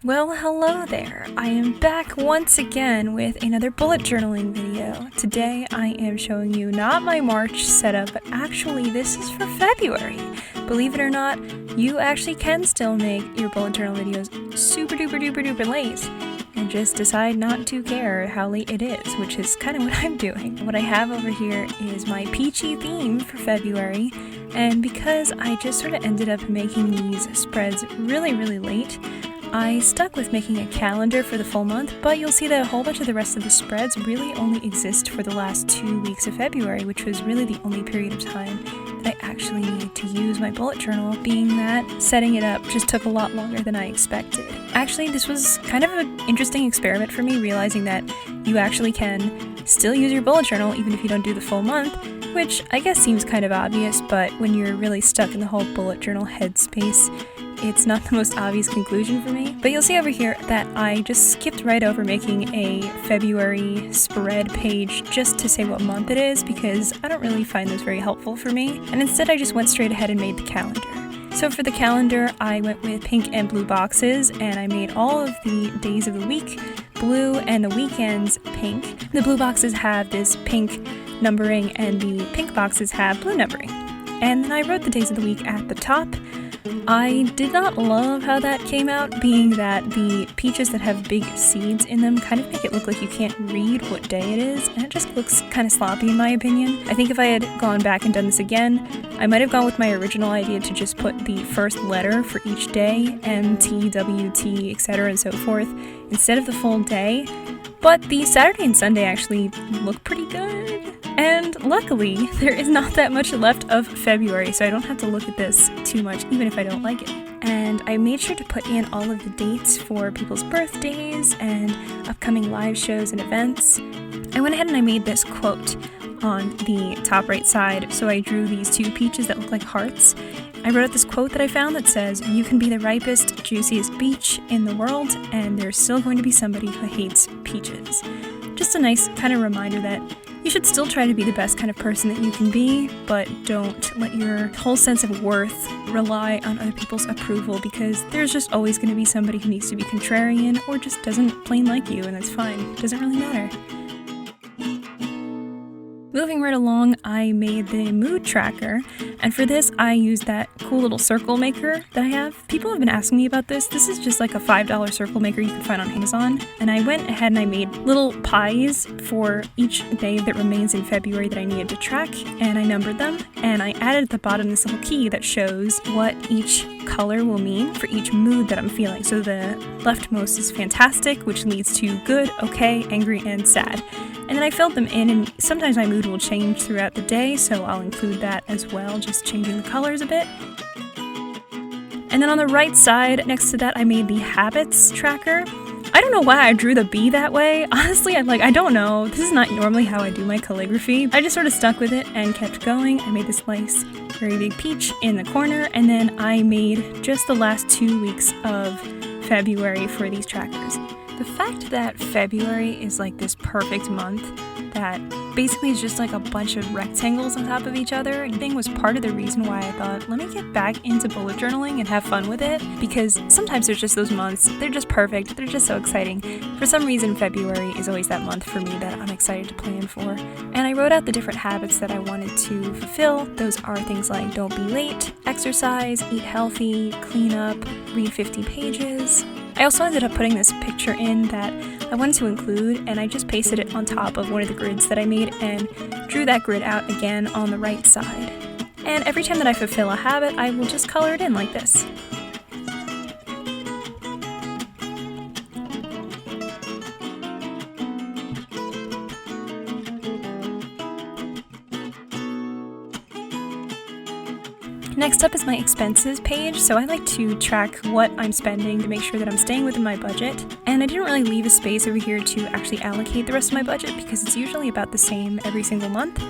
Well, hello there. I am back once again with another bullet journaling video. Today I am showing you not my March setup, but actually this is for February. Believe it or not, you actually can still make your bullet journal videos super duper duper duper late and just decide not to care how late it is, which is kind of what I'm doing. What I have over here is my peachy theme for February, and because I just sort of ended up making these spreads really late, I stuck with making a calendar for the full month, but you'll see that a whole bunch of the rest of the spreads really only exist for the last 2 weeks of February, which was really the only period of time that I actually needed to use my bullet journal, being that setting it up just took a lot longer than I expected. Actually, this was kind of an interesting experiment for me, realizing that you actually can still use your bullet journal even if you don't do the full month, which I guess seems kind of obvious, but when you're really stuck in the whole bullet journal headspace, it's not the most obvious conclusion for me. But you'll see over here that I just skipped right over making a February spread page just to say what month it is, because I don't really find those very helpful for me, and instead I just went straight ahead and made the calendar. So for the calendar, I went with pink and blue boxes, and I made all of the days of the week blue and the weekends pink. The blue boxes have this pink numbering and the pink boxes have blue numbering. And then I wrote the days of the week at the top. I did not love how that came out, being that the peaches that have big seeds in them kind of make it look like you can't read what day it is, and it just looks kind of sloppy in my opinion. I think if I had gone back and done this again, I might have gone with my original idea to just put the first letter for each day, M, T, W, T, etc. and so forth, instead of the full day. But the Saturday and Sunday actually look pretty good. And luckily, there is not that much left of February, so I don't have to look at this too much, even if I don't like it. And I made sure to put in all of the dates for people's birthdays and upcoming live shows and events. I went ahead and I made this quote on the top right side, so I drew these two peaches that look like hearts. I wrote out this quote that I found that says, "You can be the ripest, juiciest peach in the world, and there's still going to be somebody who hates peaches." Just a nice kind of reminder that you should still try to be the best kind of person that you can be, but don't let your whole sense of worth rely on other people's approval, because there's just always going to be somebody who needs to be contrarian or just doesn't plain like you, and that's fine. It doesn't really matter. Moving right along, I made the mood tracker, and for this I used that cool little circle maker that I have. People have been asking me about this. This is just like a $5 circle maker you can find on Amazon, and I went ahead and I made little pies for each day that remains in February that I needed to track, and I numbered them, and I added at the bottom this little key that shows what each color will mean for each mood that I'm feeling. So the leftmost is fantastic, which leads to good, okay, angry, and sad. And then I filled them in, and sometimes my mood will change throughout the day, so I'll include that as well, just changing the colors a bit. And then on the right side, next to that, I made the habits tracker. I don't know why I drew the bee that way. Honestly, I don't know. This is not normally how I do my calligraphy. I just sort of stuck with it and kept going. I made this nice, very big peach in the corner, and then I made just the last 2 weeks of February for these trackers. The fact that February is like this perfect month that basically is just like a bunch of rectangles on top of each other, I think was part of the reason why I thought, let me get back into bullet journaling and have fun with it, because sometimes there's just those months, they're just perfect, they're just so exciting. For some reason, February is always that month for me that I'm excited to plan for. And I wrote out the different habits that I wanted to fulfill. Those are things like don't be late, exercise, eat healthy, clean up, read 50 pages. I also ended up putting this picture in that I wanted to include, and I just pasted it on top of one of the grids that I made and drew that grid out again on the right side. And every time that I fulfill a habit, I will just color it in like this. Next up is my expenses page, so I like to track what I'm spending to make sure that I'm staying within my budget. And I didn't really leave a space over here to actually allocate the rest of my budget, because it's usually about the same every single month.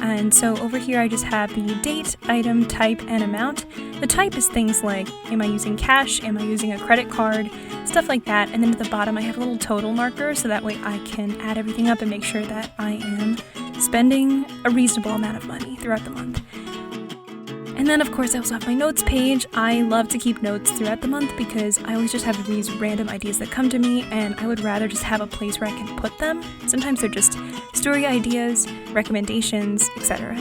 And so over here I just have the date, item, type, and amount. The type is things like, am I using cash, am I using a credit card, stuff like that. And then at the bottom I have a little total marker, so that way I can add everything up and make sure that I am spending a reasonable amount of money throughout the month. And And then of course I also have my notes page. I love to keep notes throughout the month because I always just have these random ideas that come to me, and I would rather just have a place where I can put them. Sometimes they're just story ideas, recommendations, etc.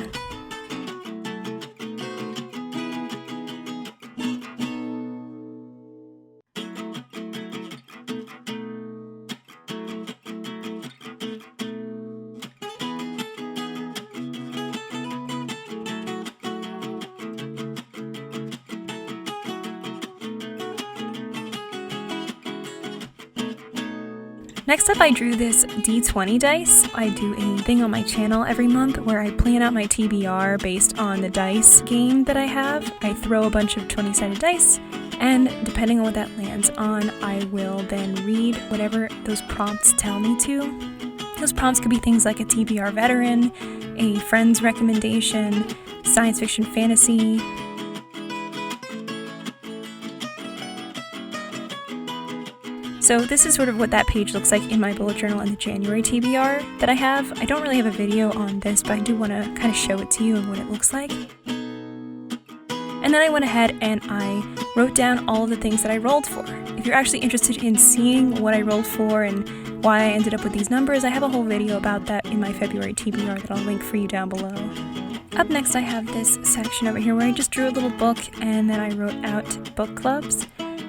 Next up, I drew this D20 dice. I do a thing on my channel every month where I plan out my TBR based on the dice game that I have. I throw a bunch of 20-sided dice, and depending on what that lands on, I will then read whatever those prompts tell me to. Those prompts could be things like a TBR veteran, a friend's recommendation, science fiction fantasy. So this is sort of what that page looks like in my bullet journal in the January TBR that I have. I don't really have a video on this, but I do want to kind of show it to you and what it looks like. And then I went ahead and I wrote down all of the things that I rolled for. If you're actually interested in seeing what I rolled for and why I ended up with these numbers, I have a whole video about that in my February TBR that I'll link for you down below. Up next I have this section over here where I just drew a little book and then I wrote out book clubs.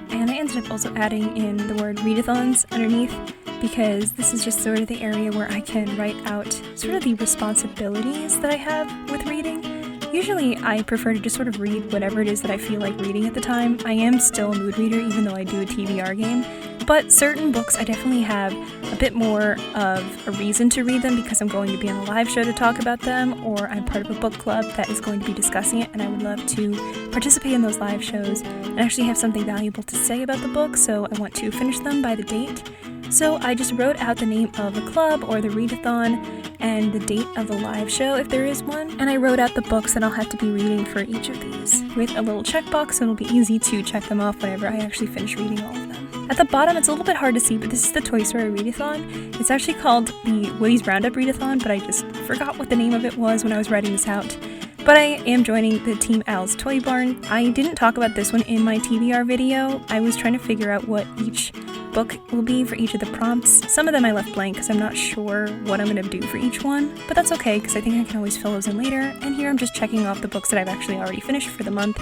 And I ended up also adding in the word readathons underneath because this is just sort of the area where I can write out sort of the responsibilities that I have with reading. Usually I prefer to just sort of read whatever it is that I feel like reading at the time. I am still a mood reader even though I do a TBR game, but certain books I definitely have a bit more of a reason to read them because I'm going to be on a live show to talk about them, or I'm part of a book club that is going to be discussing it and I would love to participate in those live shows and actually have something valuable to say about the book, so I want to finish them by the date. So I just wrote out the name of the club or the readathon and the date of the live show if there is one, and I wrote out the books that I'll have to be reading for each of these with a little checkbox so it'll be easy to check them off whenever I actually finish reading all of them. At the bottom it's a little bit hard to see, but this is the Toy Story Readathon. It's actually called the Woody's Roundup Readathon, but I just forgot what the name of it was when I was writing this out. But I am joining the Team Al's Toy Barn. I didn't talk about this one in my TBR video. I was trying to figure out what each book will be for each of the prompts. Some of them I left blank because I'm not sure what I'm going to do for each one, but that's okay because I think I can always fill those in later. And here I'm just checking off the books that I've actually already finished for the month.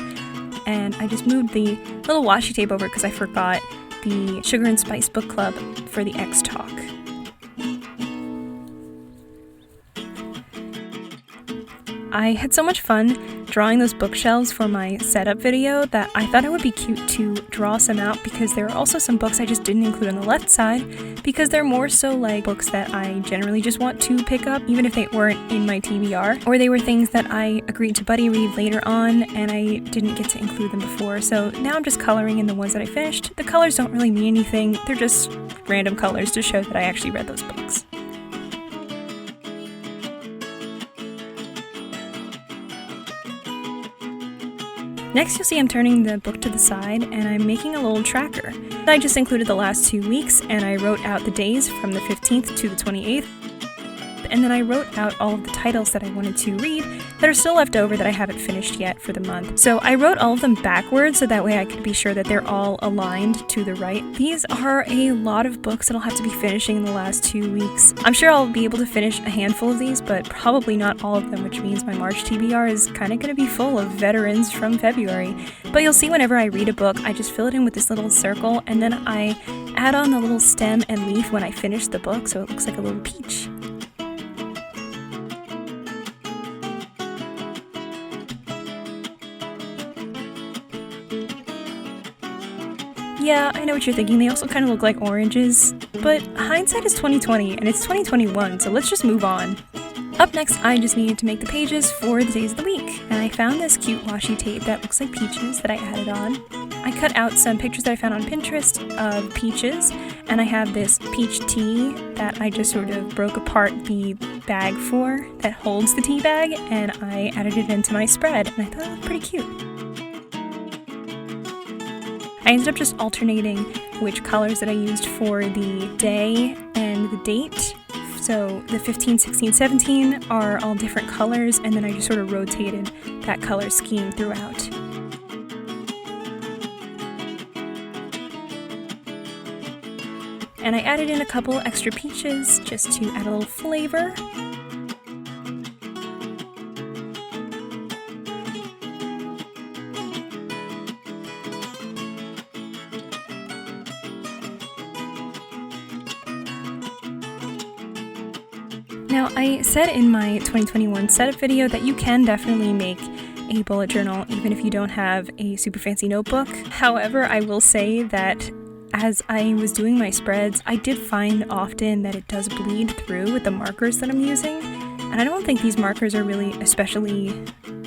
And I just moved the little washi tape over because I forgot the Sugar and Spice Book Club for the X Talk. I had so much fun drawing those bookshelves for my setup video that I thought it would be cute to draw some out because there are also some books I just didn't include on the left side because they're more so like books that I generally just want to pick up even if they weren't in my TBR, or they were things that I agreed to buddy read later on and I didn't get to include them before. So now I'm just coloring in the ones that I finished. The colors don't really mean anything, they're just random colors to show that I actually read those books. Next you'll see I'm turning the book to the side and I'm making a little tracker. I just included the last 2 weeks and I wrote out the days from the 15th to the 28th. And then I wrote out all of the titles that I wanted to read that are still left over that I haven't finished yet for the month. So I wrote all of them backwards so that way I could be sure that they're all aligned to the right. These are a lot of books that I'll have to be finishing in the last 2 weeks. I'm sure I'll be able to finish a handful of these, but probably not all of them, which means my March TBR is kind of going to be full of veterans from February. But you'll see whenever I read a book, I just fill it in with this little circle and then I add on the little stem and leaf when I finish the book so it looks like a little peach. Yeah, I know what you're thinking, they also kind of look like oranges, but hindsight is 2020 and it's 2021, so let's just move on. Up next, I just needed to make the pages for the days of the week, and I found this cute washi tape that looks like peaches that I added on. I cut out some pictures that I found on Pinterest of peaches, and I have this peach tea that I just sort of broke apart the bag for that holds the tea bag, and I added it into my spread, and I thought it looked pretty cute. I ended up just alternating which colors that I used for the day and the date So the 15, 16, 17 are all different colors, and then I just sort of rotated that color scheme throughout. And I added in a couple extra peaches just to add a little flavor. Now, I said in my 2021 setup video that you can definitely make a bullet journal even if you don't have a super fancy notebook. However, I will say that as I was doing my spreads, I did find often that it does bleed through with the markers that I'm using, and I don't think these markers are really especially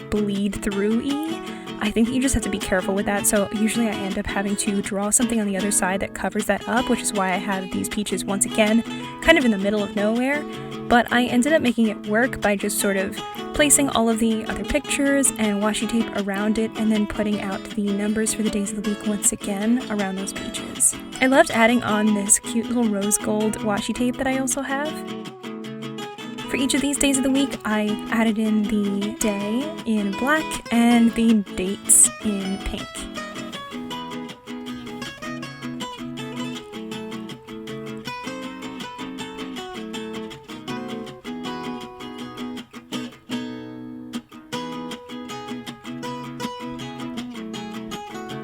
bleed through-y. I think that you just have to be careful with that, so usually I end up having to draw something on the other side that covers that up, which is why I have these peaches once again kind of in the middle of nowhere. But I ended up making it work by just sort of placing all of the other pictures and washi tape around it and then putting out the numbers for the days of the week once again around those peaches. I loved adding on this cute little rose gold washi tape that I also have. For each of these days of the week, I added in the day in black and the dates in pink.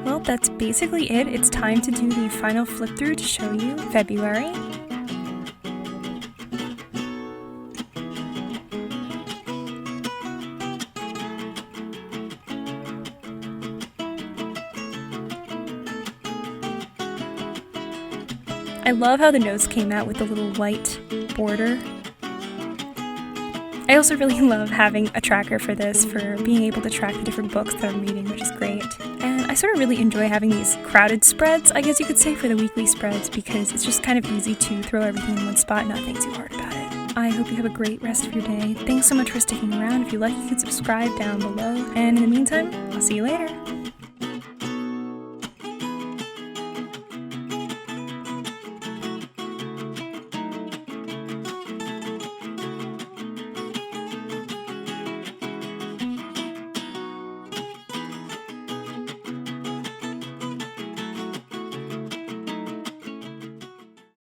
Well, that's basically it. It's time to do the final flip through to show you February. I love how the notes came out with the little white border. I also really love having a tracker for this, for being able to track the different books that I'm reading, which is great. And I sort of really enjoy having these crowded spreads, I guess you could say, for the weekly spreads, because it's just kind of easy to throw everything in one spot and not think too hard about it. I hope you have a great rest of your day. Thanks so much for sticking around. If you like, you can subscribe down below. And in the meantime, I'll see you later.